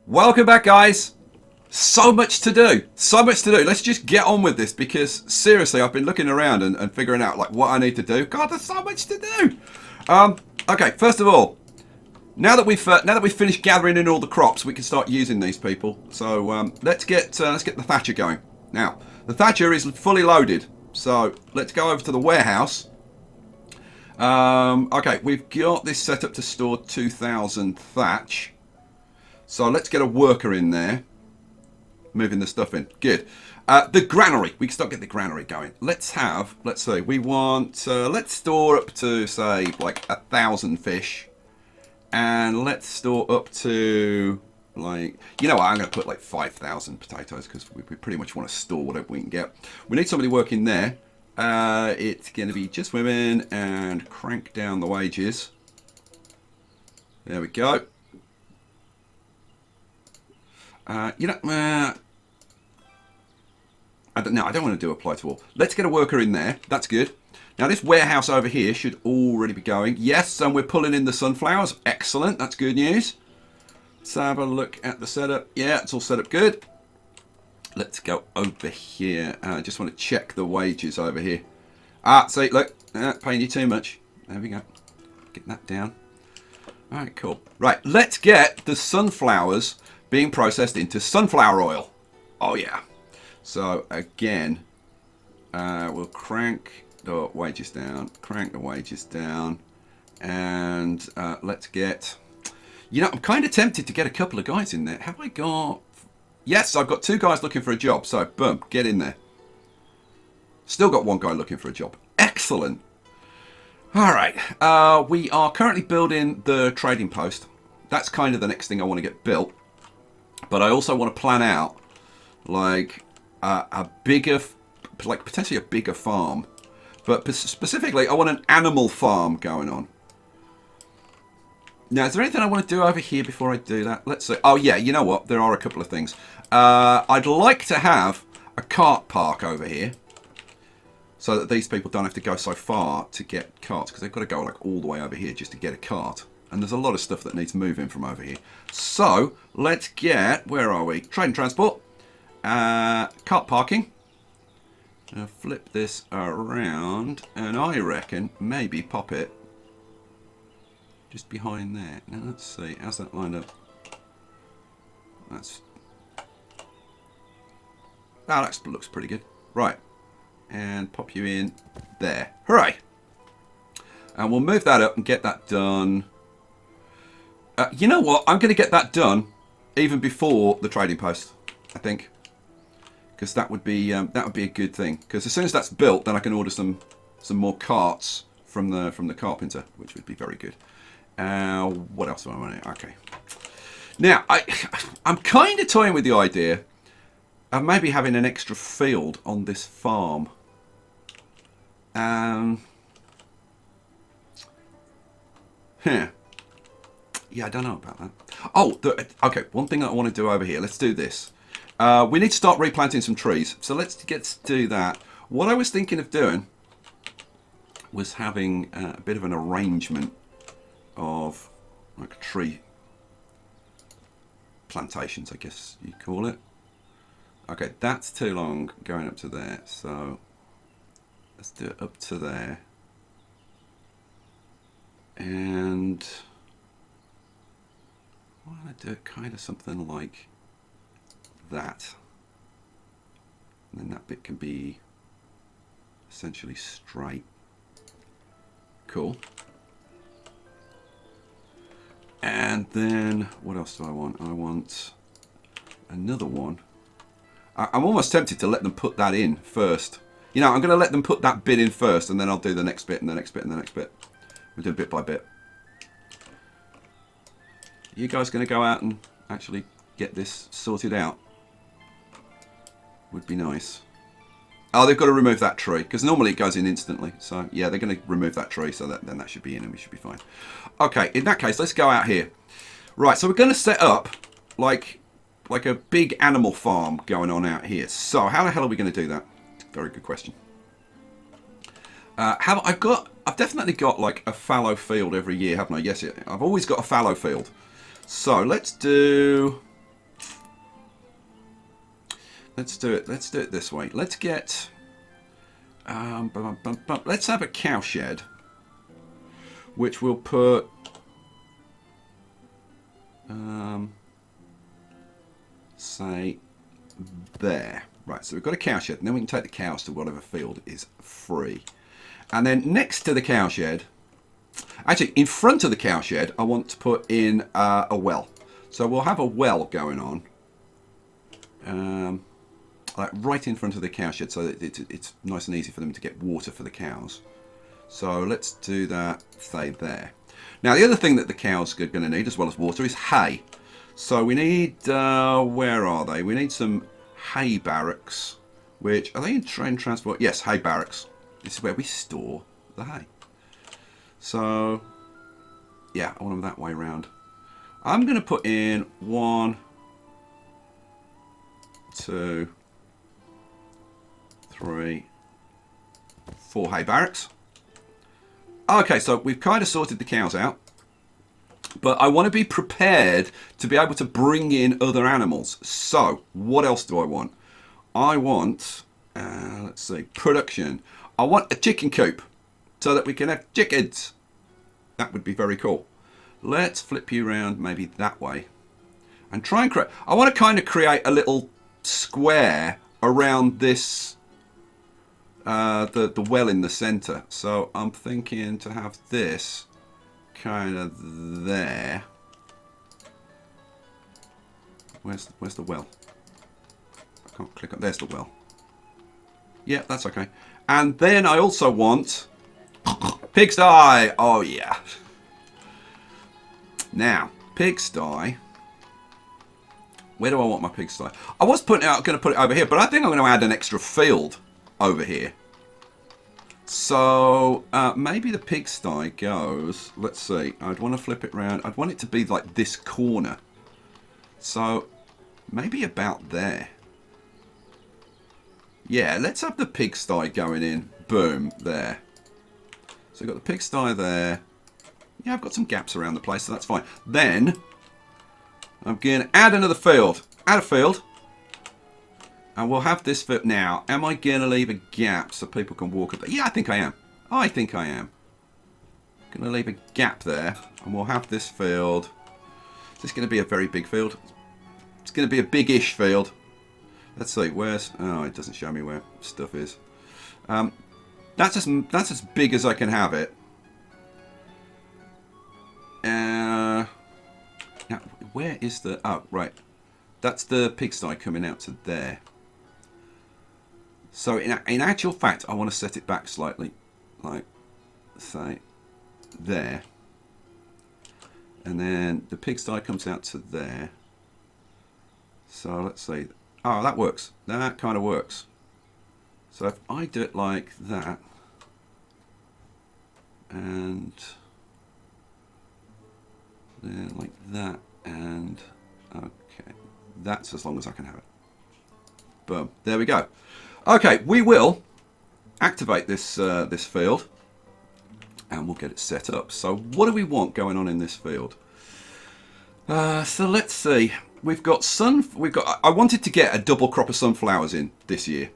Welcome back, guys. So much to do. So much to do. Let's just get on with this because seriously, I've been looking around and figuring out like what I need to do. God, there's so much to do. Okay, first of all, now that we've finished gathering in all the crops, we can start using these people. So let's get the thatcher going. Now, the thatcher is fully loaded. So let's go over to the warehouse. Okay, we've got this set up to store 2,000 thatch. So let's get a worker in there, moving the stuff in. Good. The granary. We can start getting the granary going. Let's see. We want. Let's store up to say like 1,000 fish, and let's store up to like. You know what? I'm going to put like 5,000 potatoes because we pretty much want to store whatever we can get. We need somebody working there. It's going to be just women and crank down the wages. There we go. I don't know. I don't want to do apply to all. Let's get a worker in there. That's good. Now this warehouse over here should already be going. Yes, and we're pulling in the sunflowers. Excellent. That's good news. Let's have a look at the setup. Yeah, it's all set up good. Let's go over here. I just want to check the wages over here. See, look, paying you too much. There we go. Get that down. All right, cool. Right, let's get the sunflowers being processed into sunflower oil. Oh yeah. So again, we'll crank the wages down, and let's get. You know, I'm kind of tempted to get a couple of guys in there. Have I got? Yes, I've got 2 guys looking for a job. So boom, get in there. Still got 1 guy looking for a job. Excellent. All right. We are currently building the trading post. That's kind of the next thing I want to get built. But I also want to plan out like a bigger, like potentially a bigger farm. But specifically, I want an animal farm going on. Now, is there anything I want to do over here before I do that? Let's see. Oh, yeah, you know what? There are a couple of things. I'd like to have a cart park over here so that these people don't have to go so far to get carts because they've got to go like all the way over here just to get a cart. And there's a lot of stuff that needs moving from over here. So, let's get... Where are we? Trade and transport. Cart parking. Flip this around. And I reckon maybe pop it just behind there. Now, let's see. How's that lined up? That looks pretty good. Right. And pop you in there. Hooray! And we'll move that up and get that done... you know what? I'm going to get that done even before the trading post, I think, because that would be a good thing. Because as soon as that's built, then I can order some more carts from the carpenter, which would be very good. What else do I want to? Okay. Now I'm kind of toying with the idea of maybe having an extra field on this farm. Yeah, I don't know about that. Oh, okay. One thing that I want to do over here. Let's do this. We need to start replanting some trees. So let's get to do that. What I was thinking of doing was having a bit of an arrangement of like tree plantations, I guess you call it. Okay, that's too long going up to there. So let's do it up to there. And... why don't I do it kind of something like that? And then that bit can be essentially straight. Cool. And then what else do I want? I want another one. I'm almost tempted to let them put that in first. You know, I'm going to let them put that bit in first, and then I'll do the next bit and the next bit and the next bit. We'll do it bit by bit. You guys going to go out and actually get this sorted out? Would be nice. Oh, they've got to remove that tree because normally it goes in instantly. So yeah, they're going to remove that tree, so then that should be in and we should be fine. Okay, in that case, let's go out here. Right, so we're going to set up like a big animal farm going on out here. So how the hell are we going to do that? Very good question. I've definitely got like a fallow field every year, haven't I? Yes, I've always got a fallow field. So let's do let's do it this way. Let's get let's have a cow shed, which we'll put say there. Right, so we've got a cow shed, and then we can take the cows to whatever field is free. And then next to the cow shed, actually in front of the cow shed, I want to put in a well. So we'll have a well going on, like right in front of the cow shed, so that it's nice and easy for them to get water for the cows. So let's do that, say there. Now the other thing that the cows are going to need, as well as water, is hay. So we need, where are they? We need some hay barracks, which, are they in train transport? Yes, hay barracks. This is where we store the hay. So, yeah, I want them that way around. I'm going to put in 1, 2, 3, 4 hay barracks. Okay, so we've kind of sorted the cows out. But I want to be prepared to be able to bring in other animals. So, what else do I want? I want, let's see, production. I want a chicken coop so that we can have chickens. That would be very cool. Let's flip you around maybe that way. And try and create, I want to kind of create a little square around this, the well in the center. So I'm thinking to have this kind of there. Where's the well? I can't click on. There's the well. Yeah, that's okay. And then I also want pigsty. Oh yeah. Now pigsty. Where do I want my pigsty? I was going to put it over here, but I think I'm going to add an extra field over here. So maybe the pigsty goes, let's see, I'd want to flip it around. I'd want it to be like this corner. So maybe about there. Yeah, let's have the pigsty going in. Boom, there. So we've got the pigsty there. Yeah, I've got some gaps around the place, so that's fine. Then I'm going to add another field. Add a field. And we'll have this field. Now, am I going to leave a gap so people can walk up there? Yeah, I think I am. I think I am. Going to leave a gap there. And we'll have this field. Is this going to be a very big field? It's going to be a big-ish field. Let's see. Where's... Oh, it doesn't show me where stuff is. That's as big as I can have it. Now, where is the... Oh, right. That's the pigsty coming out to there. So, in actual fact, I want to set it back slightly. Like, say, there. And then the pigsty comes out to there. So, let's see. Oh, that works. That kind of works. So, if I do it like that. And then like that. And... Okay. That's as long as I can have it. Boom. There we go. Okay, we will activate this this field, and we'll get it set up. So, what do we want going on in this field? So let's see. We've got I wanted to get a double crop of sunflowers in this year.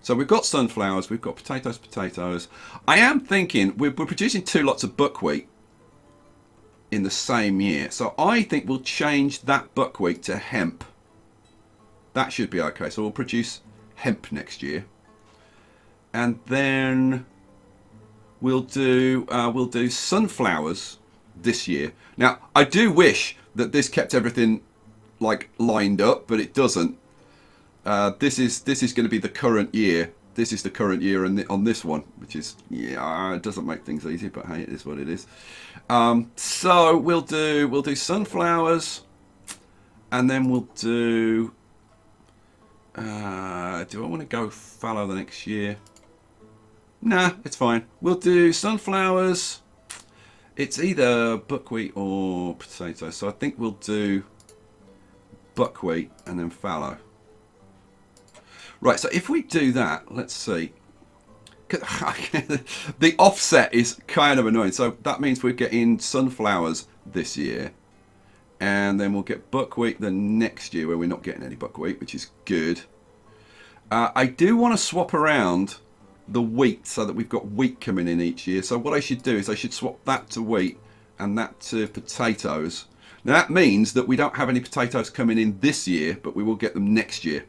So we've got sunflowers. We've got potatoes. I am thinking we're producing 2 lots of buckwheat in the same year. So I think we'll change that buckwheat to hemp. That should be okay. So we'll produce hemp next year, and then we'll do sunflowers this year. Now I do wish that this kept everything like lined up, but it doesn't. This is going to be the current year. This is the current year on this one, which is, yeah, it doesn't make things easy, but hey, it is what it is. So we'll do sunflowers, and then we'll do. Do I want to go fallow the next year? Nah, it's fine. We'll do sunflowers. It's either buckwheat or potato, so I think we'll do buckwheat and then fallow. Right, so if we do that, let's see. The offset is kind of annoying. So that means we're getting sunflowers this year. And then we'll get buckwheat the next year where we're not getting any buckwheat, which is good. I do want to swap around the wheat so that we've got wheat coming in each year. So what I should do is I should swap that to wheat and that to potatoes. Now that means that we don't have any potatoes coming in this year, but we will get them next year.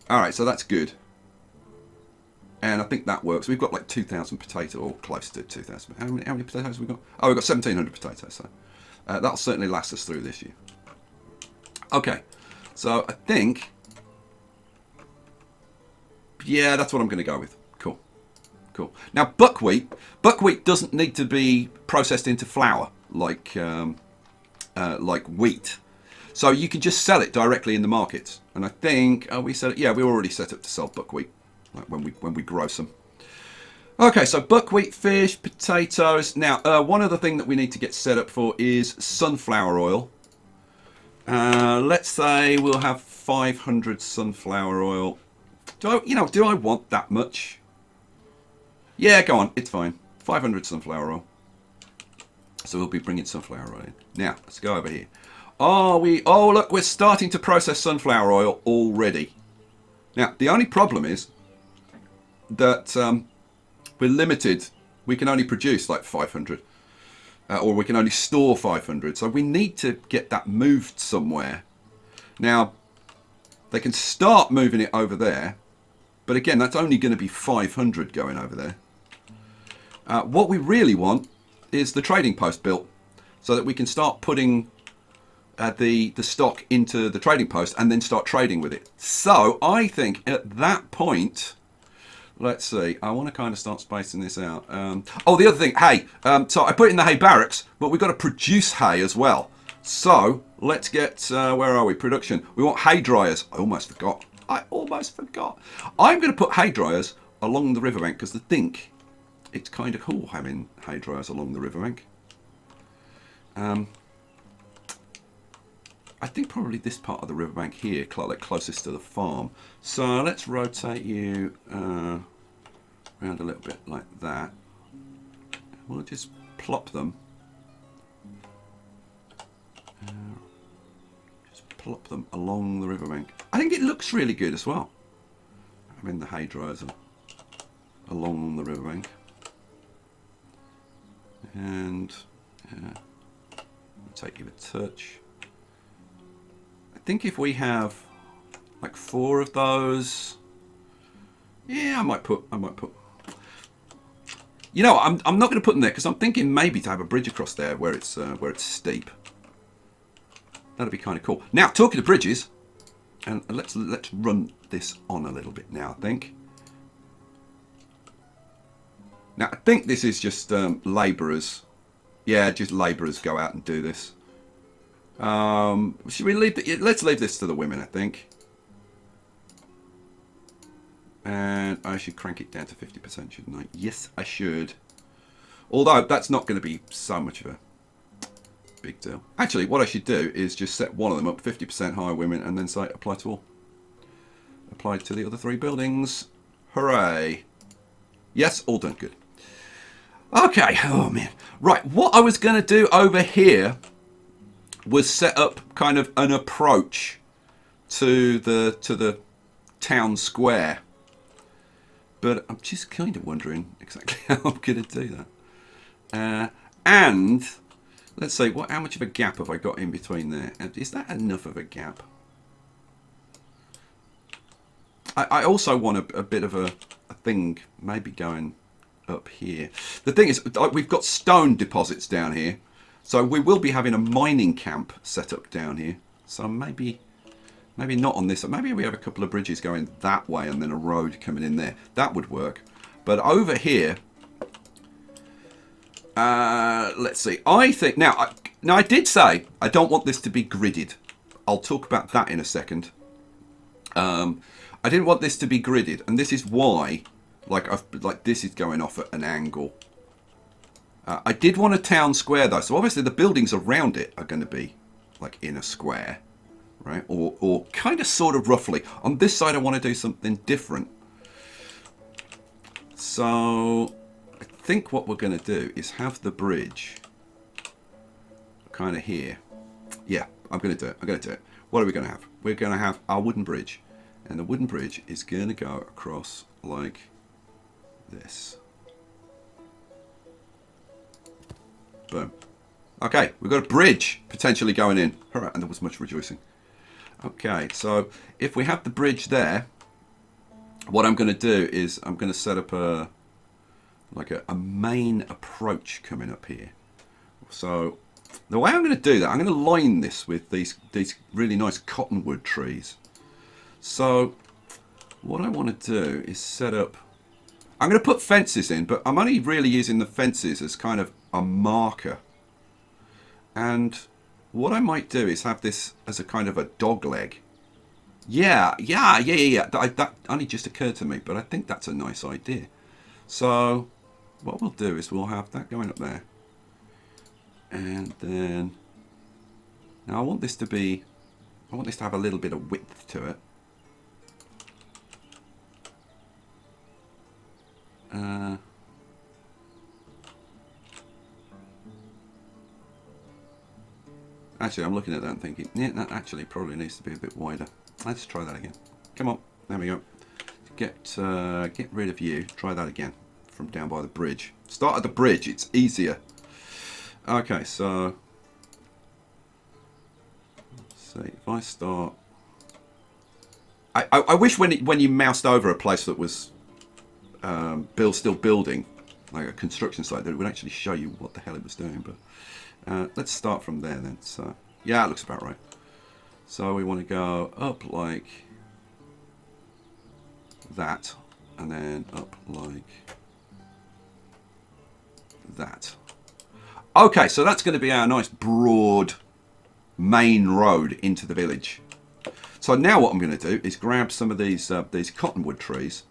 All right, so that's good. And I think that works. We've got like 2,000 potatoes, or close to 2,000. How many potatoes have we got? Oh, we've got 1,700 potatoes. So that'll certainly last us through this year. Okay, so I think, yeah, that's what I'm going to go with. Cool, cool. Now buckwheat doesn't need to be processed into flour like wheat, so you can just sell it directly in the markets. And I think we said, yeah, we're already set up to sell buckwheat. Like when we grow some. Okay, so buckwheat, fish, potatoes. Now, one other thing that we need to get set up for is sunflower oil. Let's say we'll have 500 sunflower oil. Do I want that much? Yeah, go on, it's fine. 500 sunflower oil. So we'll be bringing sunflower oil in. Now, let's go over here. Oh, look, we're starting to process sunflower oil already. Now, the only problem is that we're limited. We can only produce like 500, or we can only store 500. So we need to get that moved somewhere. Now, they can start moving it over there, but again, that's only going to be 500 going over there. What we really want is the trading post built, so that we can start putting the stock into the trading post and then start trading with it. So I think at that point, let's see, I want to kind of start spacing this out. Oh, the other thing, hay. So I put it in the hay barracks, but we've got to produce hay as well. So let's get, where are we? Production. We want hay dryers. I almost forgot. I'm going to put hay dryers along the riverbank because I think it's kind of cool having hay dryers along the riverbank. I think probably this part of the riverbank here, like closest to the farm. So let's rotate you around a little bit like that. We'll just plop them. Just plop them along the riverbank. I think it looks really good as well. I mean, the hay dryers are along the riverbank. And rotate you a touch. I think if we have like 4 of those, yeah, I might put. You know, I'm not going to put them there because I'm thinking maybe to have a bridge across there where it's steep. That'd be kind of cool. Now, talking of bridges, and let's run this on a little bit now. I think. Now, I think this is just labourers. Yeah, just labourers go out and do this. Should we leave let's leave this to the women, I think. And I should crank it down to 50%, shouldn't I? Yes, I should. Although that's not going to be so much of a big deal. Actually, what I should do is just set one of them up 50% higher women and then say apply to all. Apply to the other 3 buildings. Hooray. Yes, all done. Good. Okay. Oh, man. Right. What I was going to do over here was set up kind of an approach to the town square, but I'm just kind of wondering exactly how I'm going to do that. And let's see, how much of a gap have I got in between there? Is that enough of a gap? I also want a bit of a thing maybe going up here. The thing is, we've got stone deposits down here. So we will be having a mining camp set up down here. So maybe not on this. Maybe we have a couple of bridges going that way and then a road coming in there. That would work. But over here, let's see. I think now I did say I don't want this to be gridded. I'll talk about that in a second. I didn't want this to be gridded, and this is why. Like this is going off at an angle. I did want a town square though, so obviously the buildings around it are going to be like in a square, right? Or kind of sort of roughly. On this side I want to do something different. So I think what we're going to do is have the bridge kind of here. Yeah, I'm going to do it. What are we going to have? We're going to have our wooden bridge. And the wooden bridge is going to go across like this. Boom. Okay, we've got a bridge potentially going in. All right, and there was much rejoicing. Okay, so if we have the bridge there, what I'm going to do is I'm going to set up a main approach coming up here. So the way I'm going to do that, I'm going to line this with these really nice cottonwood trees. So what I want to do is set up, I'm going to put fences in, but I'm only really using the fences as kind of a marker. And what I might do is have this as a kind of a dog leg. Yeah. That only just occurred to me, but I think that's a nice idea. So what we'll do is we'll have that going up there. And then, now I want this to have a little bit of width to it. Actually, I'm looking at that and thinking, yeah, that actually probably needs to be a bit wider. Let's try that again. Come on, there we go. Get rid of you. Try that again from down by the bridge. Start at the bridge. It's easier. Okay, so let's see if I start. I wish when you moused over a place that was still building, like a construction site, that it would actually show you what the hell it was doing. But let's start from there then. So yeah, it looks about right. So we want to go up like that, and then up like that. Okay, so that's going to be our nice broad main road into the village. So now what I'm going to do is grab some of these cottonwood trees,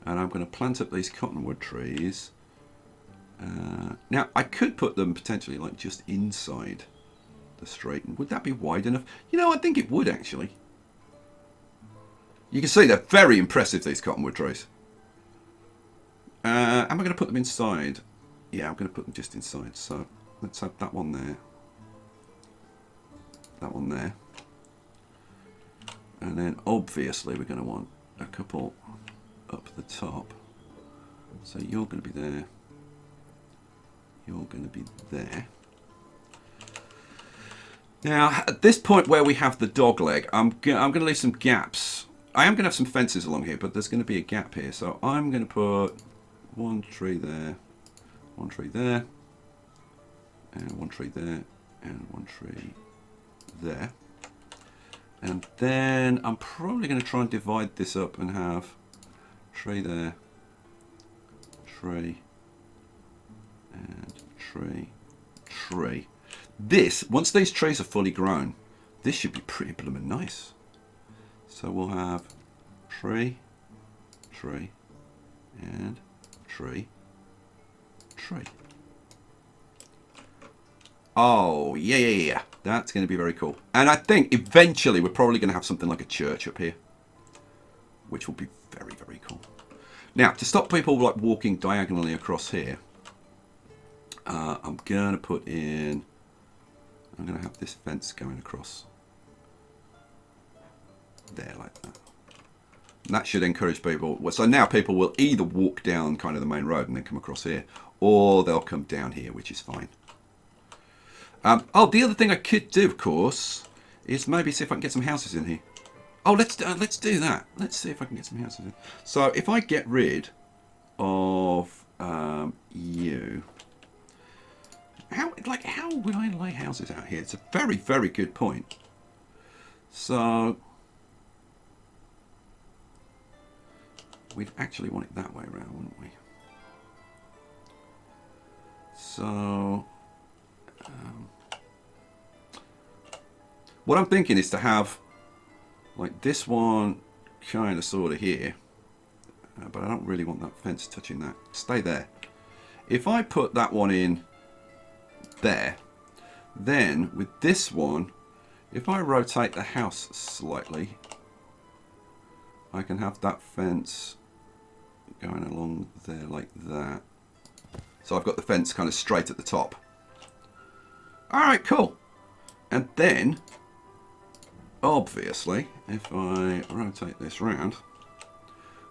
and I'm going to plant up these cottonwood trees. Now I could put them potentially like just inside the street. Would that be wide enough? You know, I think it would actually. You can see they're very impressive, these cottonwood trees. Am I going to put them inside? Yeah, I'm going to put them just inside. So let's have that one there. That one there. And then obviously we're going to want a couple up the top. So you're going to be there. You're going to be there. Now, at this point where we have the dog leg, I'm going to leave some gaps. I am going to have some fences along here, but there's going to be a gap here. So I'm going to put one tree there. One tree there, and one tree there, and one tree there. And then I'm probably going to try and divide this up and have tree there, tree, and tree, tree. This, once these trees are fully grown, this should be pretty blooming nice. So we'll have tree, tree, and tree. Tree. Oh, yeah. That's going to be very cool. And I think eventually we're probably going to have something like a church up here, which will be very, very cool. Now, to stop people like walking diagonally across here, I'm going to put in, I'm going to have this fence going across there like that. And that should encourage people. So now people will either walk down kind of the main road and then come across here, or they'll come down here, which is fine. Oh, the other thing I could do, of course, is maybe see if I can get some houses in here. Oh, let's do that. Let's see if I can get some houses in. So if I get rid of you, how would I lay houses out here? It's a very, very good point. So we'd actually want it that way around, wouldn't we? So what I'm thinking is to have like this one kind of sort of here, but I don't really want that fence touching that. Stay there. If I put that one in there, then with this one, if I rotate the house slightly, I can have that fence going along there like that. So I've got the fence kind of straight at the top. Alright, cool. And then obviously, if I rotate this round,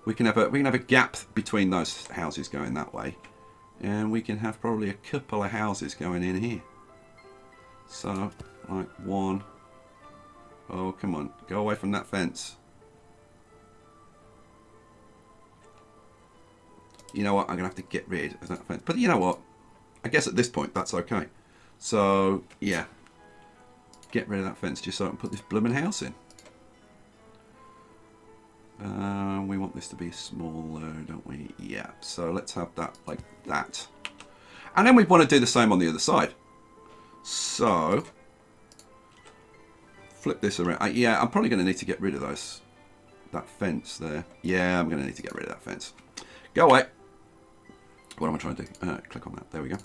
we can have a gap between those houses going that way, and we can have probably a couple of houses going in here. So, like one. Oh, come on, go away from that fence. You know what? I'm gonna have to get rid of that fence. But you know what? I guess at this point that's okay. So yeah, get rid of that fence just so I can put this blooming house in. We want this to be smaller, don't we? Yeah. So let's have that like that. And then we want to do the same on the other side. So flip this around. Yeah, I'm probably going to need to get rid of that fence there. Yeah, I'm going to need to get rid of that fence. Go away. What am I trying to do? Click on that. There we go.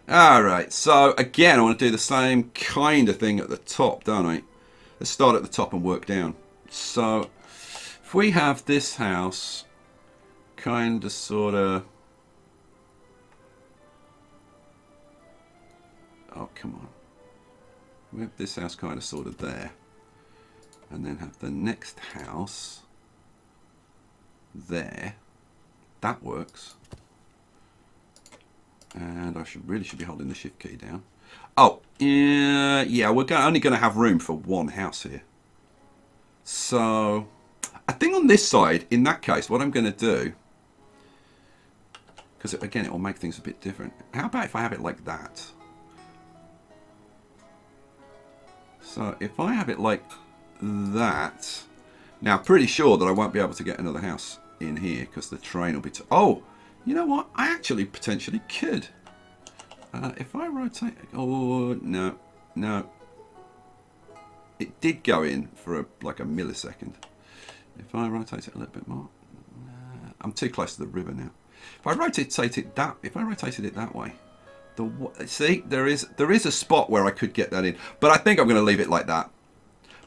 Alright, so again, I want to do the same kind of thing at the top, don't I? Let's start at the top and work down. So, if we have this house kind of sort of... Oh, come on. We have this house kind of sort of there. And then have the next house there. That works. And I really should be holding the shift key down. Oh, yeah, we're only going to have room for one house here. So, I think on this side, in that case, what I'm going to do, because again, it will make things a bit different. How about if I have it like that? So, if I have it like that, now, pretty sure that I won't be able to get another house in here because the train will be... Oh! You know what? I actually potentially could. If I rotate... Oh, no. No. It did go in for like a millisecond. If I rotate it a little bit more... I'm too close to the river now. If I rotated it that way... See, there is a spot where I could get that in. But I think I'm going to leave it like that.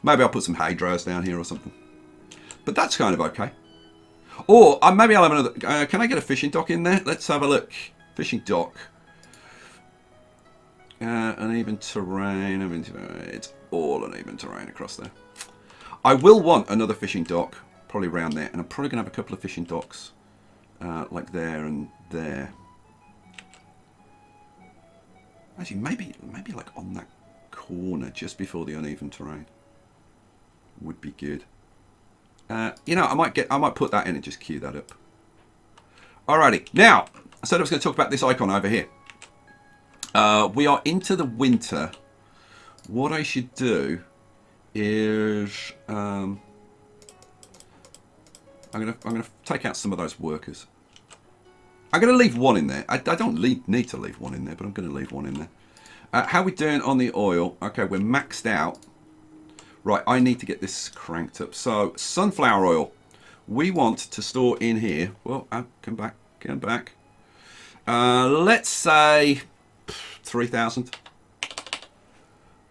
Maybe I'll put some hay dryers down here or something. But that's kind of okay. Or maybe I'll have another... can I get a fishing dock in there? Let's have a look. Fishing dock. Uneven terrain. It's all uneven terrain across there. I will want another fishing dock. Probably around there. And I'm probably going to have a couple of fishing docks. Like there and there. Actually, maybe like on that corner just before the uneven terrain. Would be good. You know, I might put that in and just queue that up. Alrighty, now I said I was going to talk about this icon over here. We are into the winter. What I should do is I'm gonna take out some of those workers. I'm going to leave one in there. I don't need to leave one in there, but I'm going to leave one in there. How are we doing on the oil? Okay, we're maxed out. Right, I need to get this cranked up. So, sunflower oil. We want to store in here. Well, come back. Let's say 3,000.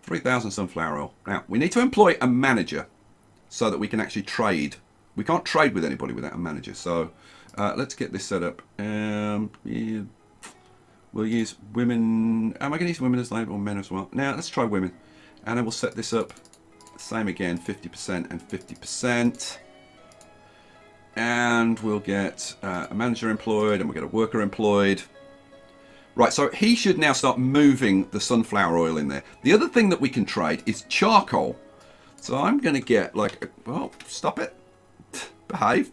3,000 sunflower oil. Now, we need to employ a manager so that we can actually trade. We can't trade with anybody without a manager. So, let's get this set up. Yeah, we'll use women. Am I going to use women as labor or men as well? Now, let's try women. And then we'll set this up. Same again, 50% and 50%. And we'll get a manager employed and we'll get a worker employed. Right, so he should now start moving the sunflower oil in there. The other thing that we can trade is charcoal. So I'm going to get like, well, stop it. Behave.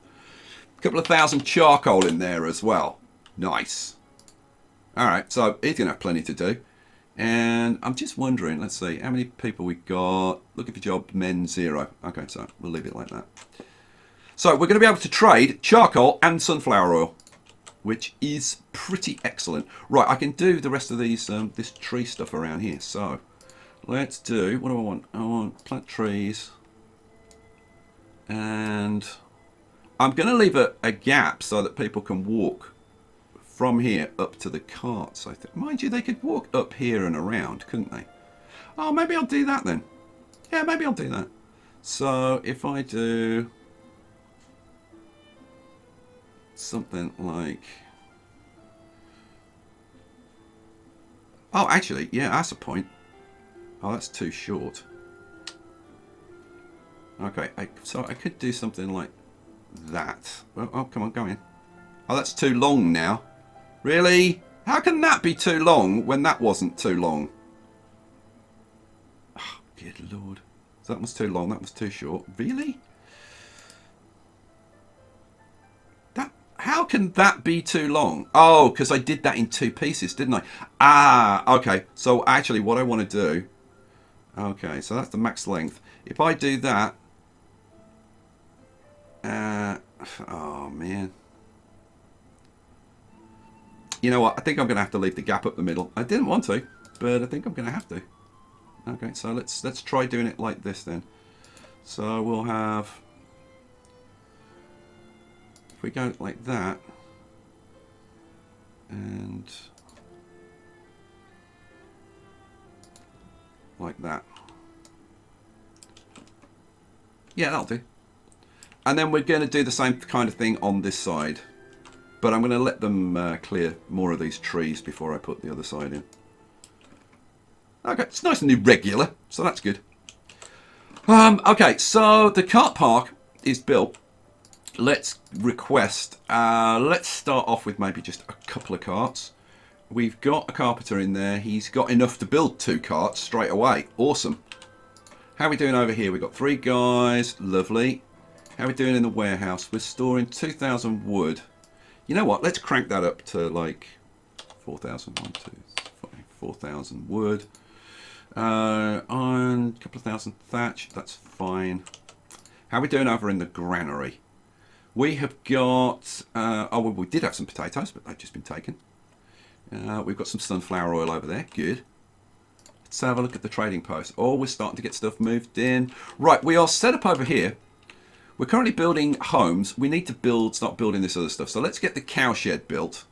A couple of thousand charcoal in there as well. Nice. All right, so he's going to have plenty to do. And I'm just wondering, let's see, how many people we got? Looking for job, men 0. Okay, so we'll leave it like that. So we're going to be able to trade charcoal and sunflower oil, which is pretty excellent. Right, I can do the rest of these, this tree stuff around here. So let's do, what do I want? I want plant trees. And I'm going to leave a gap so that people can walk from here up to the carts, I think. Mind you, they could walk up here and around, couldn't they? Oh, maybe I'll do that then. Yeah, maybe I'll do that. So if I do something like... Oh, actually, yeah, that's a point. Oh, that's too short. Okay, so I could do something like that. Well, oh, come on, go in. Oh, that's too long now. Really? How can that be too long when that wasn't too long? Oh, good lord. So that was too long, that was too short. Really? How can that be too long? Oh, because I did that in 2 pieces, didn't I? Ah, okay. So actually what I want to do... Okay, so that's the max length. If I do that... oh, man. You know what? I think I'm going to have to leave the gap up the middle. I didn't want to, but I think I'm going to have to. Okay, so let's try doing it like this then. So we'll have... If we go like that, and like that. Yeah, that'll do. And then we're going to do the same kind of thing on this side. But I'm going to let them clear more of these trees before I put the other side in. Okay, it's nice and irregular, so that's good. Okay, so the cart park is built. Let's request, let's start off with maybe just a couple of carts. We've got a carpenter in there. He's got enough to build 2 carts straight away. Awesome. How are we doing over here? We've got 3 guys. Lovely. How are we doing in the warehouse? We're storing 2,000 wood. You know what? Let's crank that up to like 4,000. 1, 2, 5, 4,000 wood. On a couple of thousand thatch. That's fine. How are we doing over in the granary? We have got, oh, well, we did have some potatoes, but they've just been taken. We've got some sunflower oil over there. Good. Let's have a look at the trading post. Oh, we're starting to get stuff moved in. Right, we are set up over here. We're currently building homes. We need to start building this other stuff. So let's get the cow shed built.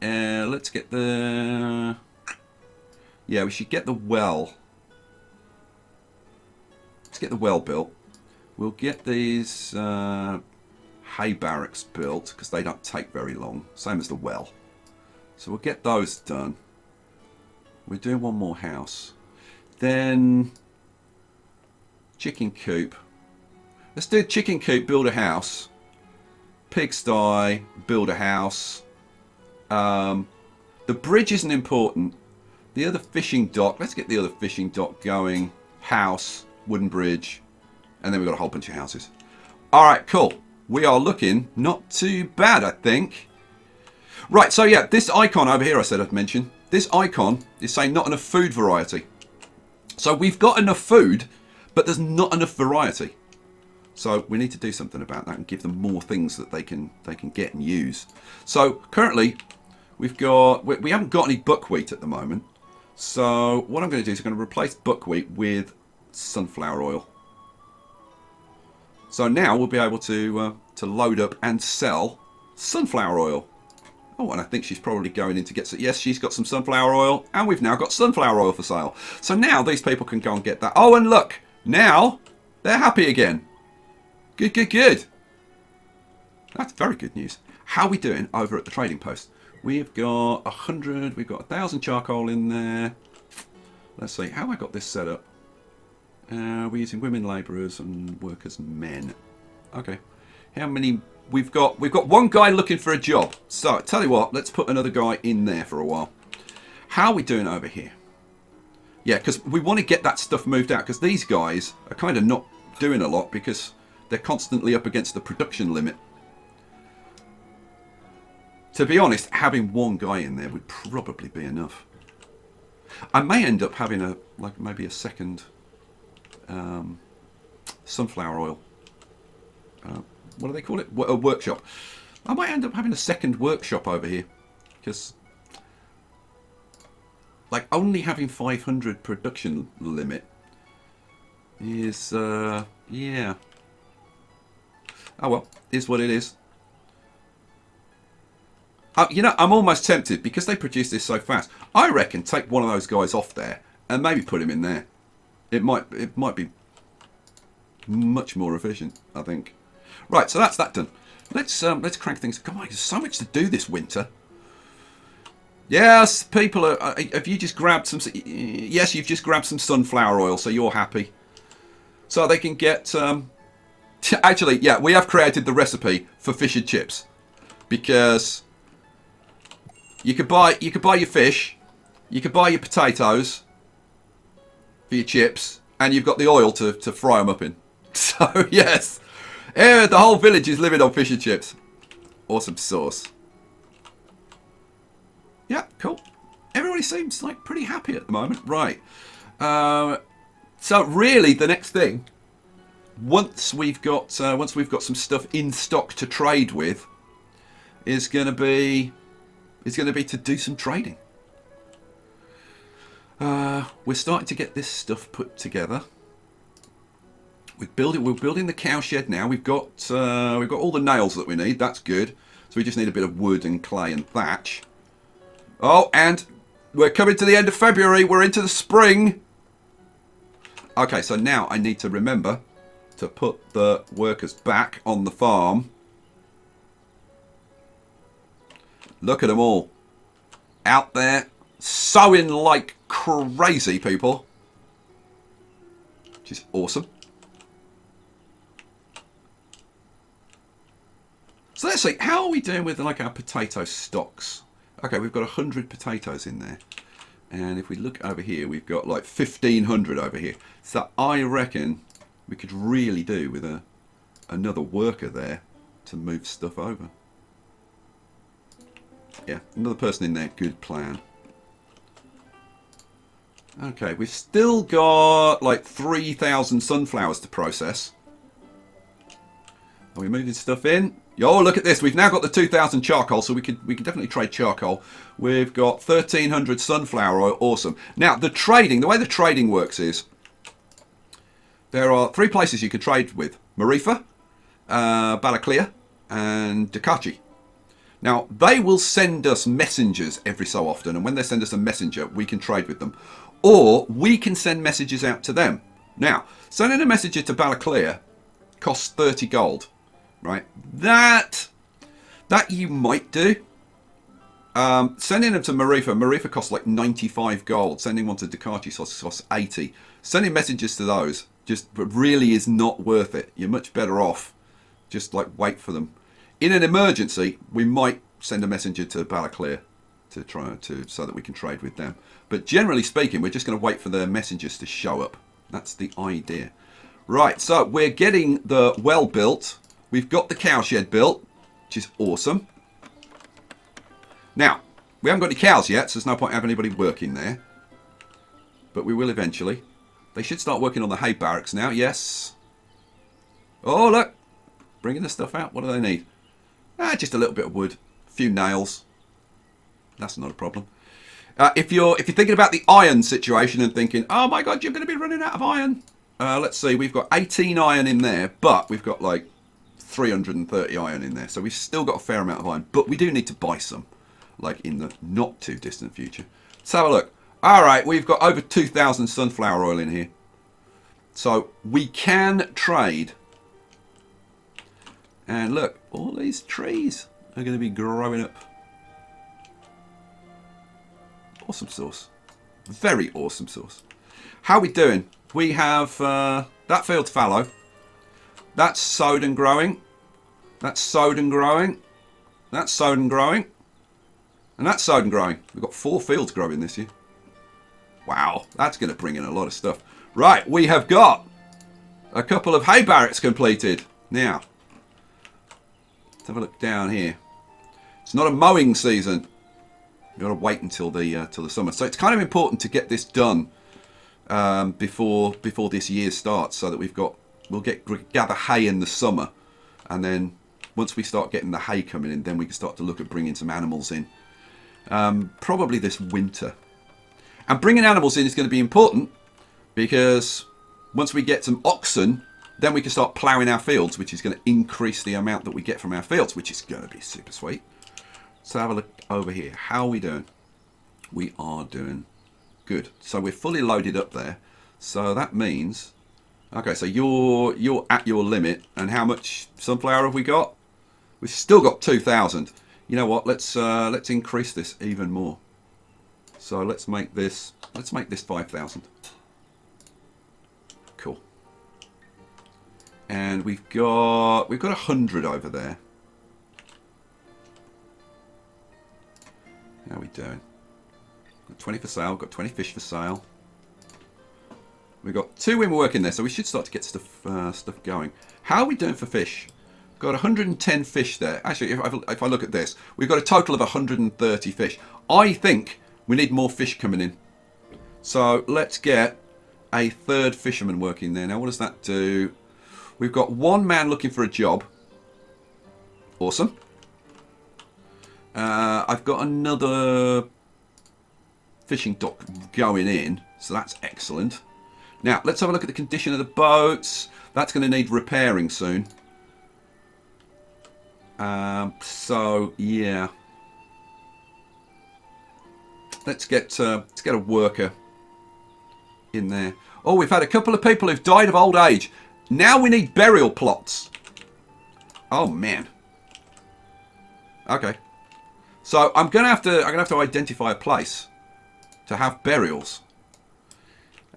Let's get the... Yeah, we should get the well. Let's get the well built. We'll get these hay barracks built because they don't take very long. Same as the well. So we'll get those done. We're doing one more house. Then chicken coop. Let's do chicken coop, build a house. Pigsty, build a house. The bridge isn't important. The other fishing dock. Let's get the other fishing dock going. House, wooden bridge. And then we've got a whole bunch of houses. Alright, cool. We are looking not too bad, I think. Right, so yeah, this icon over here I said I'd mention. This icon is saying not enough food variety. So we've got enough food, but there's not enough variety. So we need to do something about that and give them more things that they can get and use. So currently, we haven't got any buckwheat at the moment. So what I'm going to do is I'm going to replace buckwheat with sunflower oil. So now we'll be able to load up and sell sunflower oil. Oh, and I think she's probably going in to get some... Yes, she's got some sunflower oil, and we've now got sunflower oil for sale. So now these people can go and get that. Oh, and look, now they're happy again. Good, good, good. That's very good news. How are we doing over at the trading post? We've got 100, we've got 1,000 charcoal in there. Let's see, how have I got this set up? We're using women labourers and workers men. Okay. How many... We've got one guy looking for a job. So, tell you what, let's put another guy in there for a while. How are we doing over here? Yeah, because we want to get that stuff moved out, because these guys are kind of not doing a lot because they're constantly up against the production limit. To be honest, having one guy in there would probably be enough. I may end up having maybe a second sunflower oil. What do they call it? A workshop. I might end up having a second workshop over here because, like, only having 500 production limit is yeah. Oh well, is what it is. You know, I'm almost tempted because they produce this so fast. I reckon take one of those guys off there and maybe put him in there. It might be much more efficient, I think. Right, so that's that done. Let's crank things. Come on, there's so much to do this winter. Yes, people are. Have you just grabbed some? Yes, you've just grabbed some sunflower oil, so you're happy. so they can get. Actually, yeah, we have created the recipe for fish and chips, because you could buy your fish, you could buy your potatoes for your chips, and you've got the oil to fry them up in. So yes, the whole village is living on fish and chips. Awesome sauce. Yeah, cool. Everybody seems like pretty happy at the moment, right? So really, the next thing, once we've got some stuff in stock to trade with, is going to be to do some trading. We're starting to get this stuff put together. We're building the cow shed now. We've got all the nails that we need. That's good. So we just need a bit of wood and clay and thatch. Oh, and we're coming to the end of February. We're into the spring. Okay, so now I need to remember to put the workers back on the farm. Look at them all out there sowing like crazy, people, which is awesome. So let's see, how are we doing with like our potato stocks? Okay, we've got 100 potatoes in there, and if we look over here, we've got like 1,500 over here. So I reckon we could really do with another worker there to move stuff over. Yeah, another person in there, good plan. Okay, we've still got like 3,000 sunflowers to process. Are we moving stuff in? Oh, look at this. We've now got the 2,000 charcoal, so we can definitely trade charcoal. We've got 1,300 sunflower oil. Awesome. Now, the way the trading works is there are 3 places you can trade with: Marifa, Balaclea, and Dukachi. Now, they will send us messengers every so often, and when they send us a messenger, we can trade with them. Or we can send messages out to them. Now, sending a messenger to Balaclea costs 30 gold, right? That you might do. Sending them to Marifa costs like 95 gold. Sending one to Dukachi costs 80. Sending messages to those just really is not worth it. You're much better off just like wait for them. In an emergency, we might send a messenger to Balaclea so that we can trade with them. But generally speaking, we're just going to wait for the messengers to show up. That's the idea. Right, so we're getting the well built. We've got the cow shed built, which is awesome. Now, we haven't got any cows yet, so there's no point having anybody working there. But we will eventually. They should start working on the hay barracks now, yes. Oh, look. Bringing the stuff out. What do they need? Just a little bit of wood. A few nails. That's not a problem. If you're thinking about the iron situation and thinking, oh my god, you're going to be running out of iron. Let's see, we've got 18 iron in there, but we've got like 330 iron in there. So we've still got a fair amount of iron, but we do need to buy some, like in the not too distant future. Let's have a look. All right, we've got over 2,000 sunflower oil in here. So we can trade. And look, all these trees are going to be growing up. Awesome sauce. Very awesome sauce. How are we doing? We have that field's fallow. That's sowed and growing. That's sowed and growing. That's sowed and growing. And that's sowed and growing. We've got 4 fields growing this year. Wow, that's going to bring in a lot of stuff. Right, we have got a couple of hay barracks completed. Now, let's have a look down here. It's not a mowing season. We've got to wait until the summer. So it's kind of important to get this done before this year starts, so that we'll gather hay in the summer, and then once we start getting the hay coming in, then we can start to look at bringing some animals in. Probably this winter. And bringing animals in is going to be important, because once we get some oxen, then we can start ploughing our fields, which is going to increase the amount that we get from our fields, which is going to be super sweet. So have a look over here. How are we doing? We are doing good. So we're fully loaded up there. So that means, okay, so you're at your limit. And how much sunflower have we got? We've still got 2,000. You know what? Let's increase this even more. So let's make this 5,000. Cool. And we've got 100 over there. How are we doing? Got 20 for sale. Got 20 fish for sale. We've got 2 women working there, so we should start to get stuff going. How are we doing for fish? Got 110 fish there. Actually, if I look at this, we've got a total of 130 fish. I think we need more fish coming in. So let's get a 3rd fisherman working there. Now, what does that do? We've got 1 man looking for a job. Awesome. I've got another fishing dock going in, so that's excellent. Now, let's have a look at the condition of the boats. That's going to need repairing soon. So, yeah. Let's get a worker in there. Oh, we've had a couple of people who've died of old age. Now we need burial plots. Oh, man. Okay. So, I'm going to have to identify a place to have burials.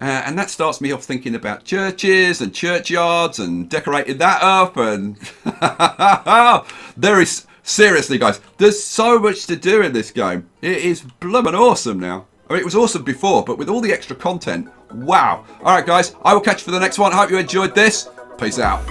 And that starts me off thinking about churches and churchyards and decorating that up. And there is, seriously guys, there's so much to do in this game. It is blooming awesome now. I mean, it was awesome before, but with all the extra content, wow. All right, guys, I will catch you for the next one. I hope you enjoyed this. Peace out.